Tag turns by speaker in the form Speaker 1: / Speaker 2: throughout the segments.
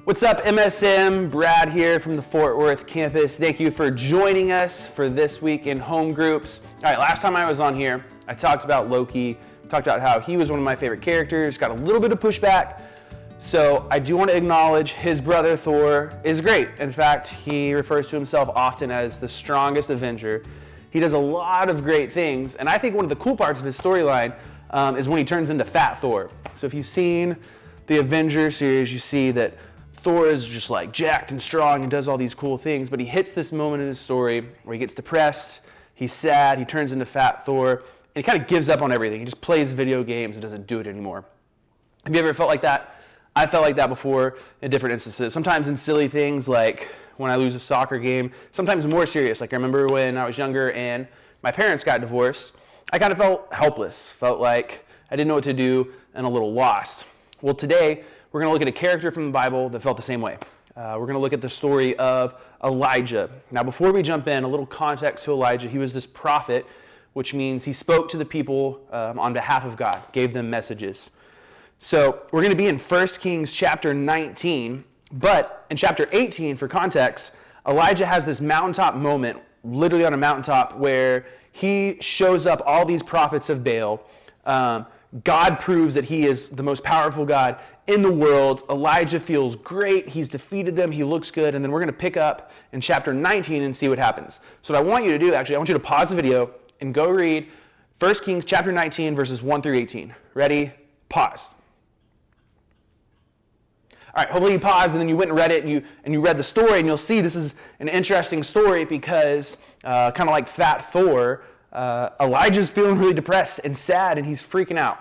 Speaker 1: What's up, MSM? Brad here from the Fort Worth campus. Thank you for joining us for this week in home groups. All right, last time I was on here, I talked about Loki, talked about how he was one of my favorite characters, got a little bit of pushback. So I do want to acknowledge his brother Thor is great. In fact, he refers to himself often as the strongest Avenger. He does a lot of great things, and I think one of the cool parts of his storyline is when he turns into Fat Thor. So if you've seen the Avengers series, you see that Thor is just like jacked and strong and does all these cool things, but he hits this moment in his story where he gets depressed, he's sad, he turns into Fat Thor, and he kind of gives up on everything. He just plays video games and doesn't do it anymore. Have you ever felt like that? I felt like that before in different instances. Sometimes in silly things like when I lose a soccer game, sometimes more serious. Like I remember when I was younger and my parents got divorced, I kind of felt helpless, felt like I didn't know what to do and a little lost. Well, today, we're going to look at a character from the Bible that felt the same way. We're going to look at the story of Elijah. Now, before we jump in, a little context to Elijah. He was this prophet, which means he spoke to the people on behalf of God, gave them messages. So we're going to be in 1 Kings chapter 19, but in chapter 18, for context, Elijah has this mountaintop moment, literally on a mountaintop, where he shows up all these prophets of Baal. God proves that he is the most powerful God in the world. Elijah feels great. He's defeated them. He looks good. And then we're going to pick up in chapter 19 and see what happens. So what I want you to do, actually, I want you to pause the video and go read 1 Kings chapter 19, verses 1 through 18. Ready? Pause. All right, hopefully you paused and then you went and read it and you read the story, and you'll see this is an interesting story because kind of like Fat Thor, Elijah's feeling really depressed and sad, and he's freaking out.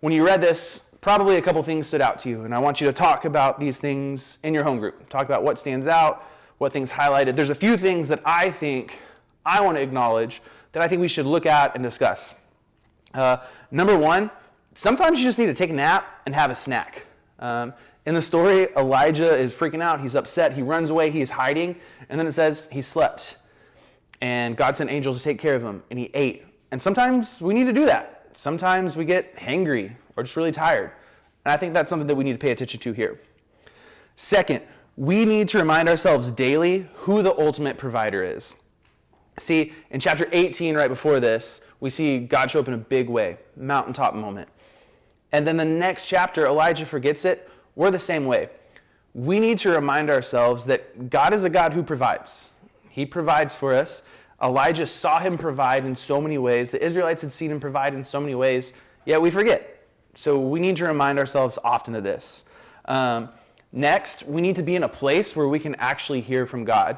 Speaker 1: When you read this, probably a couple things stood out to you, and I want you to talk about these things in your home group. Talk about what stands out, what things highlighted. There's a few things that I think I want to acknowledge that I think we should look at and discuss. Number one, sometimes you just need to take a nap and have a snack. In the story, Elijah is freaking out. He's upset. He runs away. He's hiding. And then it says he slept. And God sent angels to take care of him, and he ate. And sometimes we need to do that. Sometimes we get hangry or just really tired. And I think that's something that we need to pay attention to here. Second, we need to remind ourselves daily who the ultimate provider is. See, in chapter 18, right before this, we see God show up in a big way, mountaintop moment. And then the next chapter, Elijah forgets it. We're the same way. We need to remind ourselves that God is a God who provides. He provides for us. Elijah saw him provide in so many ways. The Israelites had seen him provide in so many ways, yet we forget. So we need to remind ourselves often of this. Next, we need to be in a place where we can actually hear from God.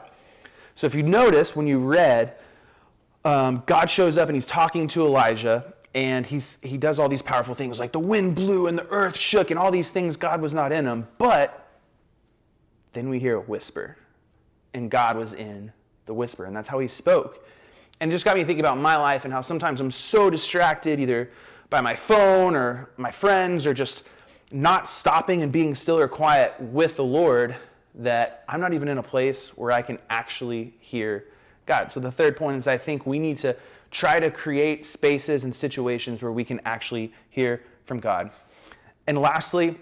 Speaker 1: So if you notice, when you read, God shows up and he's talking to Elijah, and he does all these powerful things, like the wind blew and the earth shook and all these things. God was not in them. But then we hear a whisper, and God was in the whisper, and that's how he spoke. And it just got me thinking about my life and how sometimes I'm so distracted either by my phone or my friends or just not stopping and being still or quiet with the Lord that I'm not even in a place where I can actually hear God. So the third point is I think we need to try to create spaces and situations where we can actually hear from God. And lastly,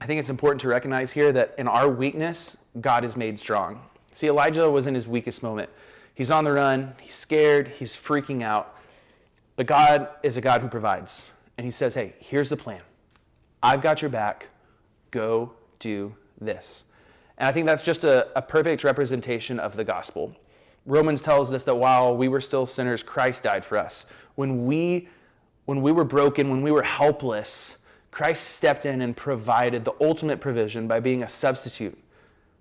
Speaker 1: I think it's important to recognize here that in our weakness, God is made strong. See, Elijah was in his weakest moment. He's on the run, he's scared, he's freaking out. But God is a God who provides. And he says, hey, here's the plan. I've got your back. Go do this. And I think that's just a perfect representation of the gospel. Romans tells us that while we were still sinners, Christ died for us. When we were broken, when we were helpless, Christ stepped in and provided the ultimate provision by being a substitute.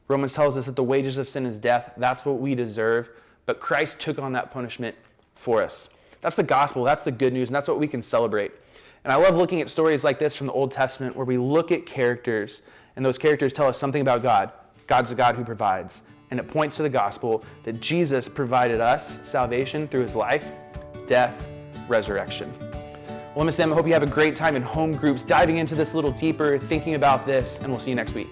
Speaker 1: Romans tells us that the wages of sin is death. That's what we deserve. But Christ took on that punishment for us. That's the gospel. That's the good news. And that's what we can celebrate. And I love looking at stories like this from the Old Testament where we look at characters and those characters tell us something about God. God's a God who provides. And it points to the gospel that Jesus provided us salvation through his life, death, resurrection. Well, MSM, I hope you have a great time in home groups, diving into this a little deeper, thinking about this, and we'll see you next week.